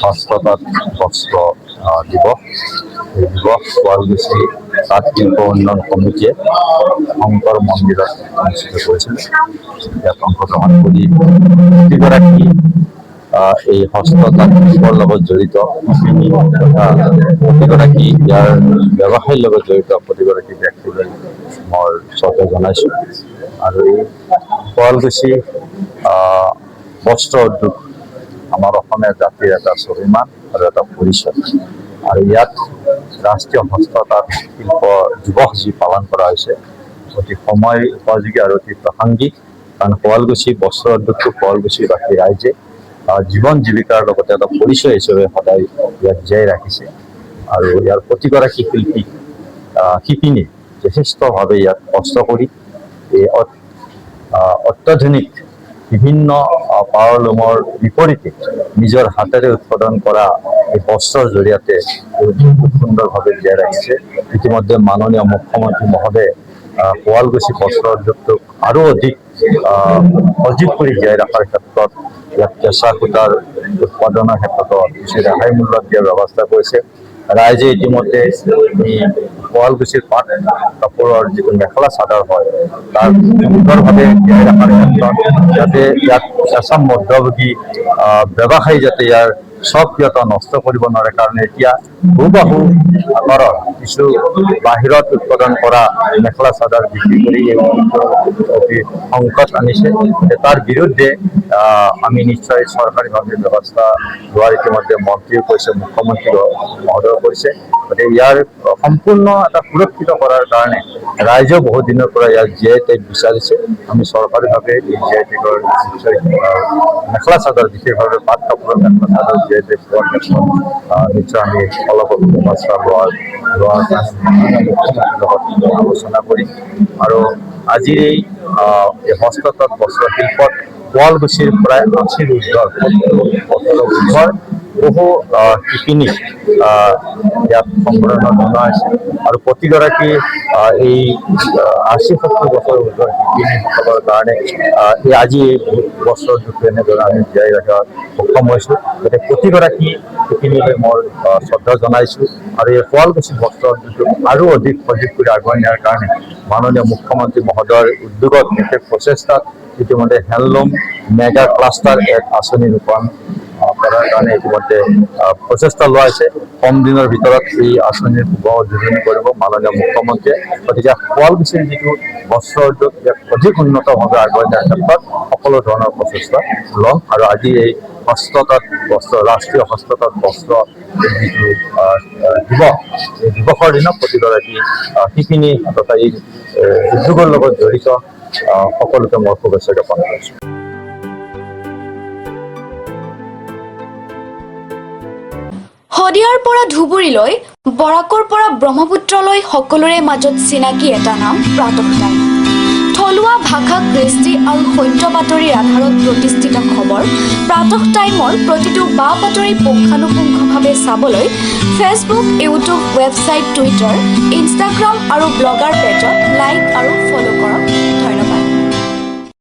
হস্ততাঁত বস্ত্ৰ দিৱস। এই দিৱস শুৱালকুছি তাঁত শিল্প উন্নয়ন সমিতিয়ে শংকৰ মন্দিৰত অনুষ্ঠিত কৰিছিল। ইয়াত অংশগ্ৰহণ কৰি প্ৰতিগৰাকী এই হস্ততাঁত শিল্পৰ লগত জড়িত প্ৰতিগৰাকী ইয়াৰ ব্যৱসায়ৰ লগত জড়িত প্ৰতিগৰাকী ব্যক্তিলৈ মই শ্ৰদ্ধা জনাইছোঁ। আৰু এই শুৱালকুছি বস্ত্ৰ উদ্যোগ আমাৰ অসমীয়া জাতিৰ এটা স্বাভিমান আৰু এটা পৰিচয়। আৰু ইয়াত ৰাষ্ট্ৰীয় হস্ততাঁত শিল্প দিৱস যি পালন কৰা হৈছে অতি সময় উপযোগী আৰু অতি প্ৰাসংগিক। কাৰণ শুৱালকুছি বস্ত্ৰ উদ্যোগটো শুৱালকুছিবাসী ৰাইজে জীৱন জীৱিকাৰ লগতে এটা পৰিচয় হিচাপে সদায় ইয়াক জীয়াই ৰাখিছে। আৰু ইয়াৰ প্ৰতিগৰাকী শিল্পী শিপিনী যথেষ্টভাৱে ইয়াত কষ্ট কৰি এই অত্যাধুনিক বিভিন্ন পাৱাৰলুমৰ বিপৰীতে নিজৰ হাতেৰে উৎপাদন কৰা এই বস্ত্ৰৰ জৰিয়তে খুব সুন্দৰভাৱে জীয়াই ৰাখিছে। ইতিমধ্যে মাননীয় মুখ্যমন্ত্ৰী মহোদয়ে শুৱালকুছি বস্ত্ৰ উদ্যোগটোক আৰু অধিক সজীৱ কৰি জীয়াই ৰখাৰ ক্ষেত্ৰত ইয়াত কেঁচা সূতাৰ উৎপাদনৰ ক্ষেত্ৰত কিছু ৰেহাই মূল্যত দিয়াৰ ব্যৱস্থা কৰিছে। ৰাইজে ইতিমধ্যে শুৱালকুছিৰ পাট কাপোৰৰ যিটো মেখেলা চাদৰ হয় তাৰ সুন্দৰভাৱে জীয়াই ৰখাৰ ক্ষেত্ৰত যাতে ইয়াত এচাম মধ্যভোগী ব্যৱসায়ী যাতে ইয়াৰ স্বকীয়তা নষ্ট কৰিব নোৱাৰে কাৰণে এতিয়া হুবাহু আকাৰৰ কিছু বাহিৰত উৎপাদন কৰা মেখেলা চাদৰ বিক্ৰী কৰি অতি সংকট আনিছে। তাৰ বিৰুদ্ধে আমি নিশ্চয় চৰকাৰীভাৱে ব্যৱস্থা লোৱাৰ ইতিমধ্যে মন্ত্ৰীও কৈছে, মুখ্যমন্ত্ৰী মহোদয় কৈছে। গতিকে ইয়াৰ সম্পূৰ্ণ এটা সুৰক্ষিত কৰাৰ কাৰণে ৰাইজেও বহুত দিনৰ পৰা ইয়াক জীয়াই টেগ বিচাৰিছে। আমি চৰকাৰীভাৱে এই জীয়াই টেগৰ নিশ্চয় মেখেলা চাদৰ বিশেষভাৱে পাট কাপোৰৰ মেখেলা চাদৰ জীয়াই টেগ পোৱাৰ ক্ষেত্ৰত নিশ্চয় আমি অলপ ব্যৱস্থা লোৱাৰ কাৰণে মুখ্যমন্ত্ৰীৰ লগত আলোচনা কৰিম। আৰু আজিৰ এই হস্ততাঁত বস্ত্ৰ শিল্পত শুৱালকুছিৰ প্ৰায় 80 উৰ্ধৰ বহু শিপিনী ইয়াত সম্বৰ্ধনা জনোৱা হৈছে। আৰু প্ৰতিগৰাকী এই 80-70 বছৰ উৰ্ধৰ শিপিনীসকলৰ কাৰণে আজি এই বস্ত্ৰ উদ্যোগটো এনেদৰে আমি জীয়াই ৰখাত সক্ষম হৈছোঁ। গতিকে প্ৰতিগৰাকী শিপিনীলৈ মই শ্ৰদ্ধা জনাইছোঁ। আৰু এই শুৱালকুছি বস্ত্ৰ উদ্যোগটোক আৰু অধিক সজীৱ কৰি আগুৱাই নিয়াৰ কাৰণে মাননীয় মুখ্যমন্ত্ৰী মহোদয়ৰ উদ্যোগত বিশেষ প্ৰচেষ্টাত ইতিমধ্যে হেণ্ডলুম মেগা ক্লাষ্টাৰ এক আঁচনি ৰূপায়ণ কৰাৰ কাৰণে ইতিমধ্যে প্ৰচেষ্টা লোৱা হৈছে। কম দিনৰ ভিতৰত এই আঁচনিৰ শুভ উদ্বোধনী কৰিব মাননীয় মুখ্যমন্ত্ৰীয়ে। গতিকে শুৱালকুছিৰ যিটো বস্ত্ৰ উদ্যোগ ইয়াক অধিক উন্নতভাৱে আগুৱাই নিয়াৰ ক্ষেত্ৰত সকলো ধৰণৰ প্ৰচেষ্টা ল'ম। আৰু আজি এই হস্ততাঁত বস্ত্ৰ ৰাষ্ট্ৰীয় হস্ততাঁত বস্ত্ৰ যিটো দিৱস, এই দিৱসৰ দিনা প্ৰতিগৰাকী শিপিনী তথা এই উদ্যোগৰ লগত জড়িত সকলোকে মই শুভেচ্ছা জ্ঞাপন কৰিছোঁ। শদিয়াৰ পৰা ধুবুৰীলৈ, বৰাকৰ পৰা ব্ৰহ্মপুত্ৰলৈ সকলোৰে মাজত চিনাকি এটা নাম প্ৰাতঃ টাইম। থলুৱা ভাষা, কৃষ্টি আৰু সত্য বাতৰিৰ আধাৰত প্ৰতিষ্ঠিত খবৰ প্ৰাতঃ টাইমৰ প্ৰতিটো বা বাতৰি পুংখানুপুংখভাৱে চাবলৈ Facebook, YouTube, website, Twitter, Instagram আৰু ব্লগাৰ পেজত লাইক আৰু ফ'ল' কৰক।